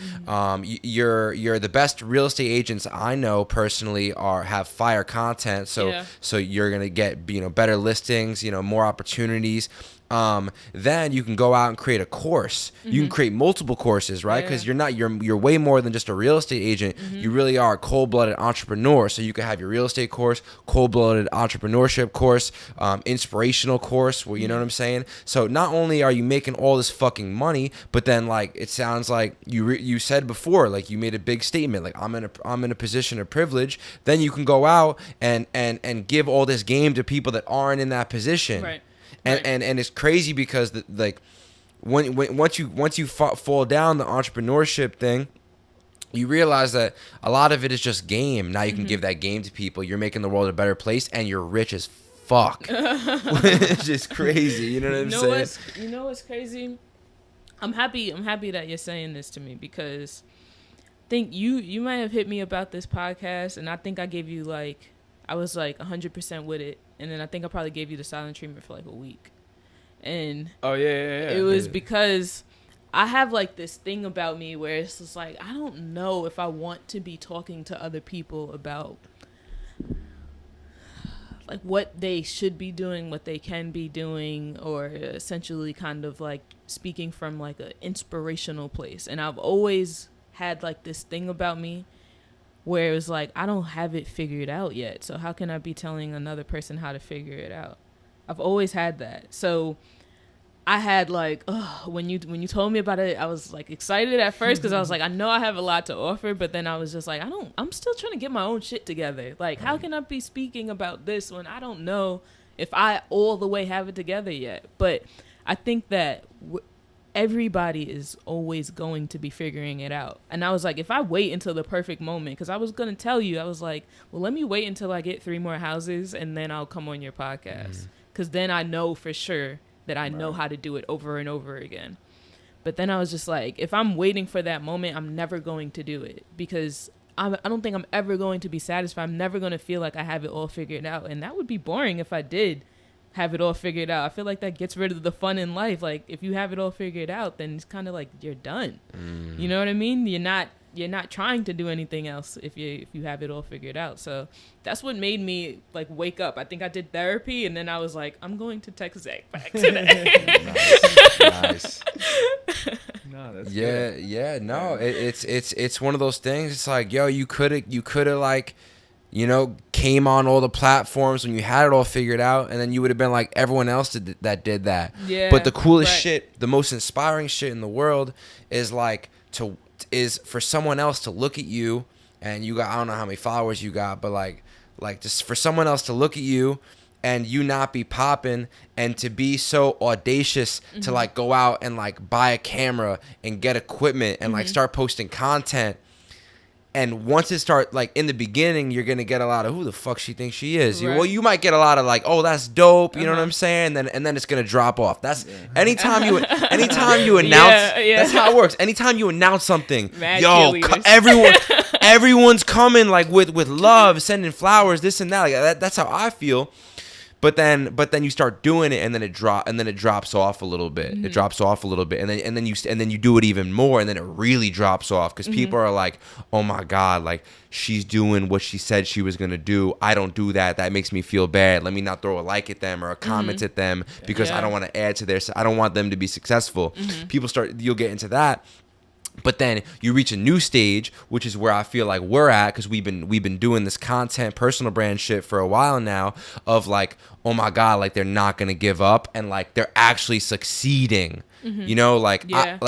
You're the best real estate agents I know personally have fire content, so you're gonna get, you know, better listings, you know, more opportunities. Then you can go out and create a course. You can create multiple courses, right? Because you're way more than just a real estate agent. You really are a cold-blooded entrepreneur. So you can have your real estate course, cold-blooded entrepreneurship course, inspirational course. Well, you know what I'm saying? So not only are you making all this fucking money, but then like it sounds like you said before, like you made a big statement, like I'm in a position of privilege. Then you can go out and give all this game to people that aren't in that position. right. And it's crazy because like once you fall down the entrepreneurship thing, you realize that a lot of it is just game. Now you can give that game to people. You're making the world a better place, and you're rich as fuck. It's just crazy. You know what I'm saying? You know what's crazy? I'm happy that you're saying this to me, because I think you might have hit me about this podcast, and I think I gave you like, I was like 100% with it. And then I think I probably gave you the silent treatment for like a week. And it was because I have like this thing about me where it's just like, I don't know if I want to be talking to other people about like what they should be doing, what they can be doing, or essentially kind of like speaking from like an inspirational place. And I've always had like this thing about me where it was like, I don't have it figured out yet. So how can I be telling another person how to figure it out? I've always had that. So I had like, when you told me about it, I was like excited at first because I was like, I know I have a lot to offer, but then I was just like, I'm still trying to get my own shit together. Like, how can I be speaking about this when I don't know if I all the way have it together yet? But I think that everybody is always going to be figuring it out. And I was like, if I wait until the perfect moment, because I was going to tell you, I was like, well, let me wait until I get 3 more houses and then I'll come on your podcast. Because then I know for sure that I know how to do it over and over again. But then I was just like, if I'm waiting for that moment, I'm never going to do it, because I don't think I'm ever going to be satisfied. I'm never going to feel like I have it all figured out. And that would be boring if I did have it all figured out. I feel like that gets rid of the fun in life. Like, if you have it all figured out, then it's kind of like you're done. You know what I mean? You're not trying to do anything else if you have it all figured out. So that's what made me like wake up. I think I did therapy, and then I was like, I'm going to text Zach back today. Nice. No, that's good. Yeah. No, it's one of those things. It's like, yo, you could have like, you know, came on all the platforms, when you had it all figured out, and then you would have been like everyone else did that. Yeah. But the coolest shit, the most inspiring shit in the world is like is for someone else to look at you, and you got, I don't know how many followers you got, but like just for someone else to look at you and you not be popping, and to be so audacious to like go out and like buy a camera and get equipment and like start posting content. And once it starts, like in the beginning, you're gonna get a lot of who the fuck she thinks she is. Right. Well, you might get a lot of like, oh, that's dope. You know what I'm saying? And then it's gonna drop off. That's anytime you announce. That's how it works. Anytime you announce something, everyone's coming like with love, sending flowers, this and that. Like that's how I feel. But then you start doing it, and then it drops off a little bit. It drops off a little bit, and then you do it even more, and then it really drops off because people are like, "Oh my God, like she's doing what she said she was gonna do. I don't do that. That makes me feel bad. Let me not throw a like at them or a comment at them because I don't want to add to their. I don't want them to be successful." You'll get into that. But then you reach a new stage, which is where I feel like we're at, because we've been doing this content, personal brand shit for a while now, of like, oh my God, like they're not gonna give up, and like they're actually succeeding. You know, like I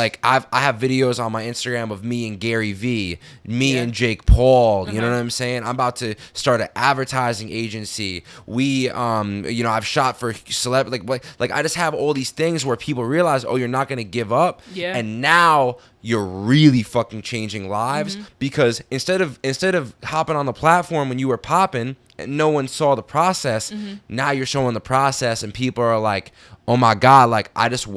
have videos on my Instagram of me and Gary V, and Jake Paul. You know what I'm saying? I'm about to start an advertising agency. I've shot for like I just have all these things where people realize, oh, you're not gonna give up. Yeah. And now you're really fucking changing lives, because instead of hopping on the platform when you were popping and no one saw the process, now you're showing the process, and people are like, oh my God, like I just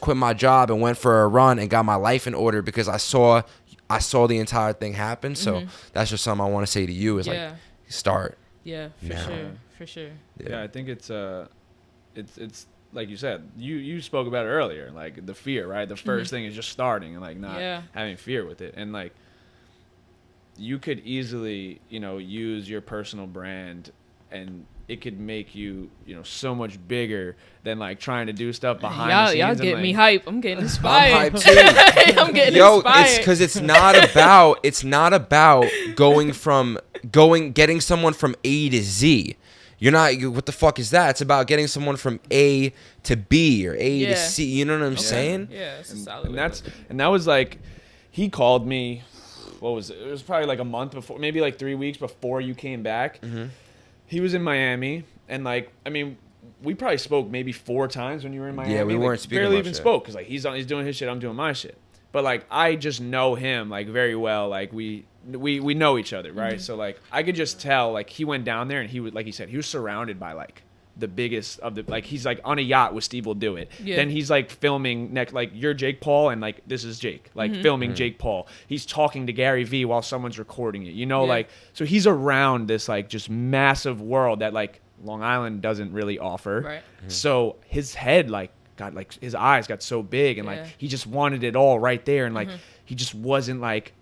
quit my job and went for a run and got my life in order because I saw the entire thing happen. So that's just something I want to say to you is like, start. Yeah, for sure. Yeah, I think it's like you said, you spoke about it earlier, like the fear, right? The first thing is just starting and like not having fear with it. And like you could easily, use your personal brand, and it could make you, so much bigger than like trying to do stuff behind the scenes. Y'all get like, me hype. I'm getting inspired. I'm hyped too. I'm getting inspired. It's because it's not about getting someone from A to Z. You're not, what the fuck is that? It's about getting someone from A to B or A to C. You know what I'm saying? Yeah, it's a solid. And that was like, he called me. What was it? It was probably like a month before, maybe like 3 weeks before you came back. He was in Miami, and like, I mean, we probably spoke maybe 4 times when you were in Miami. Yeah, we weren't speaking barely much even yet. spoke, because like he's doing his shit, I'm doing my shit. But like I just know him like very well. Like we know each other, right? So like I could just tell, like he went down there and he was, like he said, he was surrounded by like the biggest of the, like he's like on a yacht with Steve Will Do It. Then he's like filming next, like you're Jake Paul and like this is Jake, like filming Jake Paul. He's talking to Gary V while someone's recording it, like, so he's around this like just massive world that like Long Island doesn't really offer. Right. So his head like got like, his eyes got so big, and like he just wanted it all right there, and like he just wasn't like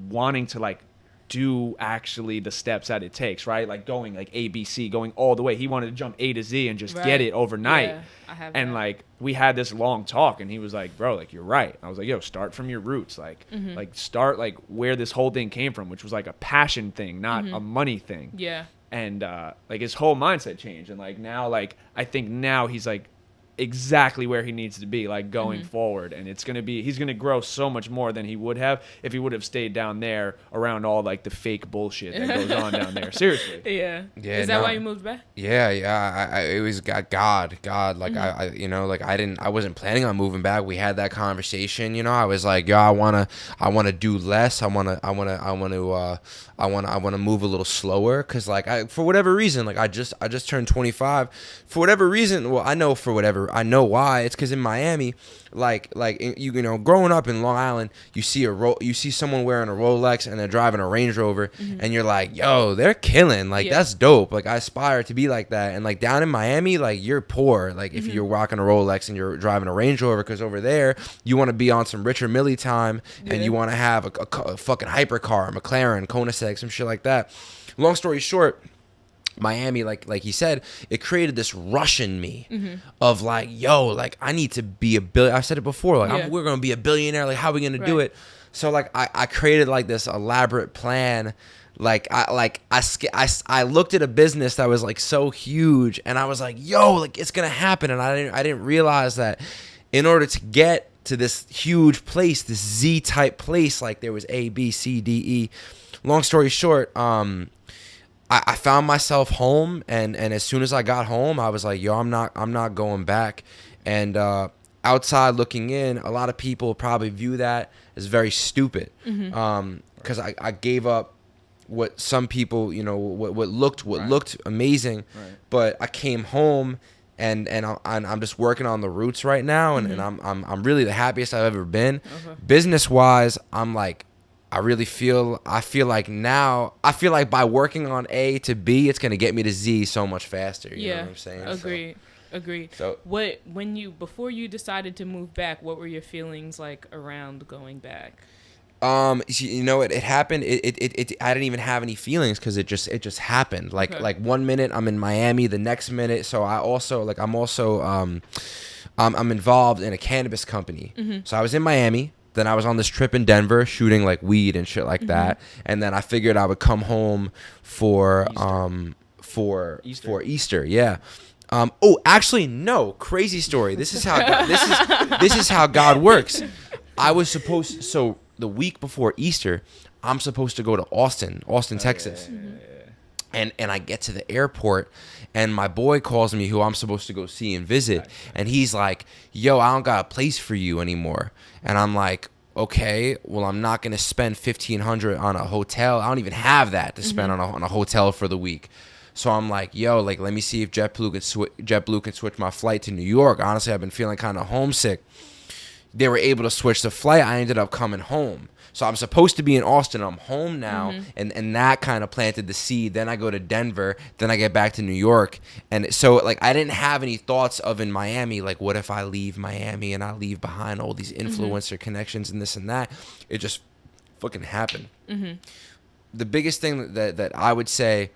wanting to like do actually the steps that it takes, right? Like going like ABC, going all the way. He wanted to jump A to Z and just get it overnight. Yeah, I have that. Like we had this long talk, and he was like, bro, like you're right. I was like, yo, start from your roots. Like like start like where this whole thing came from, which was like a passion thing, not a money thing. Yeah. And like his whole mindset changed, and like now, like I think now he's like exactly where he needs to be, like going forward, and he's gonna grow so much more than he would have if he would have stayed down there around all like the fake bullshit that goes on down there. Seriously. Yeah. Is that why you moved back? Yeah. It was God. Like I wasn't planning on moving back. We had that conversation. I was like, yo, I wanna do less. I wanna move a little slower, because like for whatever reason, like I just turned 25. For whatever reason, well, I know why. It's because in Miami, like growing up in Long Island, you see someone wearing a Rolex and they're driving a Range Rover, and you're like, yo, they're killing. Like that's dope. Like I aspire to be like that. And like down in Miami, like you're poor. Like if you're rocking a Rolex and you're driving a Range Rover, because over there you want to be on some Richard Mille time, and you want to have a fucking hypercar, a McLaren, Koenigsegg, some shit like that. Long story short, Miami, like he said, it created this rush in me of like, yo, like I need to be a billion. I said it before, like we're gonna be a billionaire. Like how are we gonna do it? So like I created like this elaborate plan. I looked at a business that was like so huge, and I was like, yo, like it's gonna happen. And I didn't realize that in order to get to this huge place, this Z type place, like there was A, B, C, D, E. Long story short, I found myself home, and as soon as I got home, I was like, yo, I'm not going back. And outside looking in, a lot of people probably view that as very stupid, because I gave up what some people, you know, what looked amazing, but I came home and I'm just working on the roots right now, and I'm really the happiest I've ever been. Business wise, I'm like, I feel like by working on A to B, it's gonna get me to Z so much faster. You know what I'm saying? Agreed. So before you decided to move back, what were your feelings like around going back? You know, it happened. I didn't even have any feelings because it just happened. Like 1 minute I'm in Miami, the next minute. So I'm involved in a cannabis company. So I was in Miami. Then I was on this trip in Denver shooting like weed and shit like that. And then I figured I would come home for Easter. Yeah. Actually, no. Crazy story. This is how this is how God works. I was supposed so the week before Easter, I'm supposed to go to Austin, Texas. And I get to the airport, and my boy calls me, who I'm supposed to go see and visit, and he's like, yo, I don't got a place for you anymore. And I'm like, okay, well, I'm not going to spend $1,500 on a hotel. I don't even have that to spend on a hotel for the week. So I'm like, yo, like, let me see if JetBlue can switch my flight to New York. Honestly, I've been feeling kind of homesick. They were able to switch the flight. I ended up coming home. So I'm supposed to be in Austin. I'm home now. And that kind of planted the seed. Then I go to Denver. Then I get back to New York. And so, like, I didn't have any thoughts of in Miami, like, what if I leave Miami and I leave behind all these influencer connections and this and that? It just fucking happened. The biggest thing that I would say,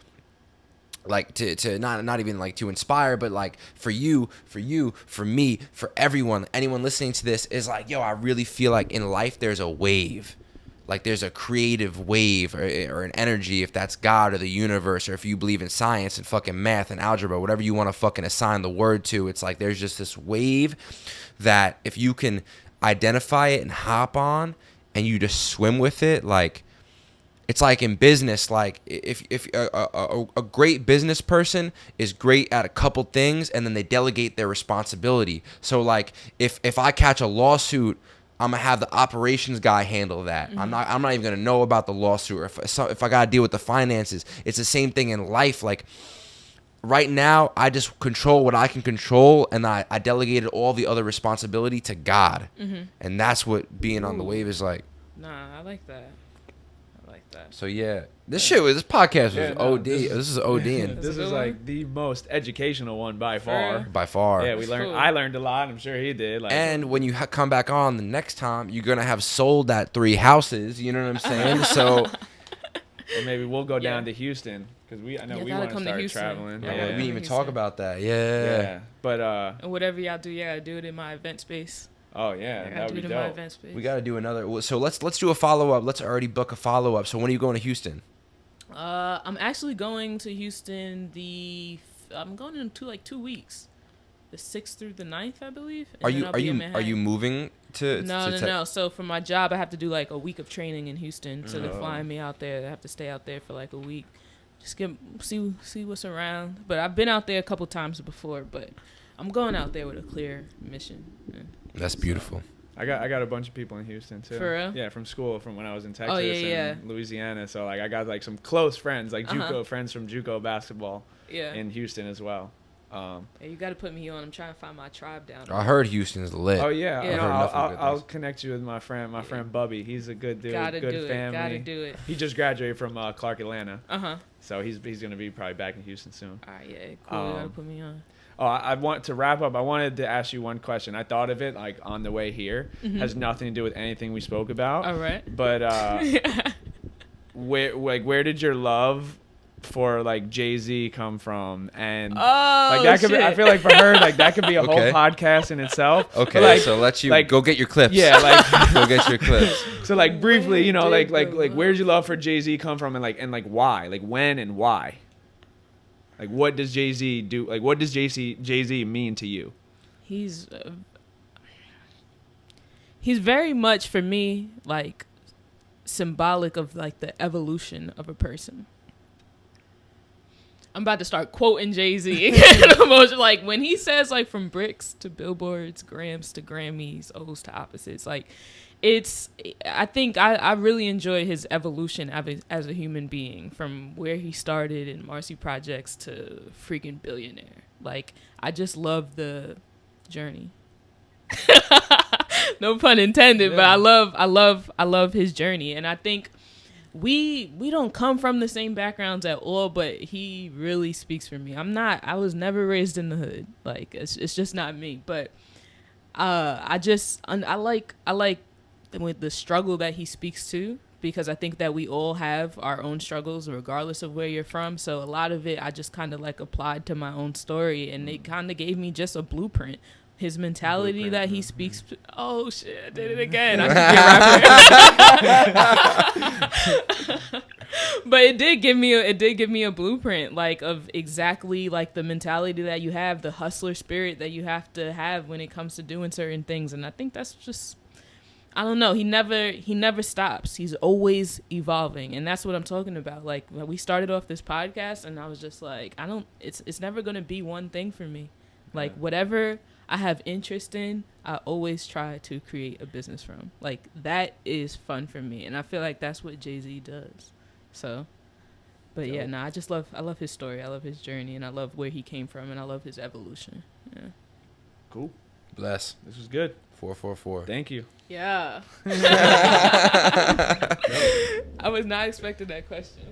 like, to not even like to inspire, but like for you, for me, for anyone listening to this, is like, yo, I really feel like in life there's a wave. Like there's a creative wave or an energy, if that's God or the universe, or if you believe in science and fucking math and algebra, whatever you want to fucking assign the word to. It's like there's just this wave that if you can identify it and hop on and you just swim with it, like, it's like in business, like if a great business person is great at a couple things and then they delegate their responsibility. So like if I catch a lawsuit, I'm gonna have the operations guy handle that. I'm not even gonna know about the lawsuit. Or if I gotta deal with the finances, it's the same thing in life. Like right now, I just control what I can control, and I delegated all the other responsibility to God, and that's what being on the wave is like. Nah, I like that. So yeah, this podcast was OD. This is ODing. This is like the most educational one by far. By far. Yeah, we learned. Cool. I learned a lot. I'm sure he did. Like, and when you come back on the next time, you're gonna have sold that 3 houses. You know what I'm saying? So, or maybe we'll go down to Houston because I know we want to start traveling. We didn't even talk about that. Yeah. But and whatever y'all do, do it in my event space. Oh yeah, that would be dope. We got to do another. So let's do a follow up. Let's already book a follow up. So when are you going to Houston? I'm actually going to Houston. I'm going in 2 weeks, the 6th through the 9th, I believe. Are you moving to? No. So for my job, I have to do like a week of training in Houston. So they're flying me out there. I have to stay out there for like a week, just see what's around. But I've been out there a couple times before, but I'm going out there with a clear mission. That's beautiful. I got a bunch of people in Houston too. For real? Yeah, from school, from when I was in Texas and Louisiana. So like I got like some close friends, like JUCO friends from JUCO basketball. in Houston as well. Hey, you got to put me on. I'm trying to find my tribe down there. I heard Houston's lit. Oh yeah, I'll connect you with my friend Bubby. He's a good dude, good family. Gotta do it. He just graduated from Clark, Atlanta. Uh-huh. So he's gonna be probably back in Houston soon. All right, yeah, cool. You gotta put me on. Oh, I want to wrap up. I wanted to ask you one question. I thought of it like on the way here. Mm-hmm. Has nothing to do with anything we spoke about. All right. But where did your love for like Jay-Z come from? And like that could be, I feel like for her, like that could be a whole podcast in itself. Okay, like, so let you like, go get your clips. Yeah, like go get your clips. So like briefly, you know, like where'd your love for Jay-Z come from, and like why, like when and why? Like what does Jay-Z do? Like what does Jay-Z mean to you? He's very much for me like symbolic of like the evolution of a person. I'm about to start quoting Jay-Z. Like when he says like from bricks to billboards, grams to Grammys, O's to opposites, like I think I really enjoy his evolution as a human being, from where he started in Marcy Projects to freaking billionaire. Like I just love the journey. No pun intended, but I love his journey. And I think we don't come from the same backgrounds at all, but he really speaks for me. I was never raised in the hood. Like it's just not me. But I like with the struggle that he speaks to, because I think that we all have our own struggles regardless of where you're from. So a lot of it I just kind of like applied to my own story, and it kind of gave me just a blueprint. His mentality that he speaks to. Oh shit, I did it again. I should be a rapper. But it did give me a blueprint, like of exactly like the mentality that you have, the hustler spirit that you have to have when it comes to doing certain things. And I think that's just, I don't know. He never stops. He's always evolving, and that's what I'm talking about. Like when we started off this podcast, and I was just like, it's never gonna be one thing for me. Like whatever I have interest in, I always try to create a business from. Like that is fun for me, and I feel like that's what Jay-Z does. So, but yeah, I love his story, I love his journey, and I love where he came from, and I love his evolution. Yeah. Cool. Bless. This was good. 444. Thank you. Yeah. I was not expecting that question.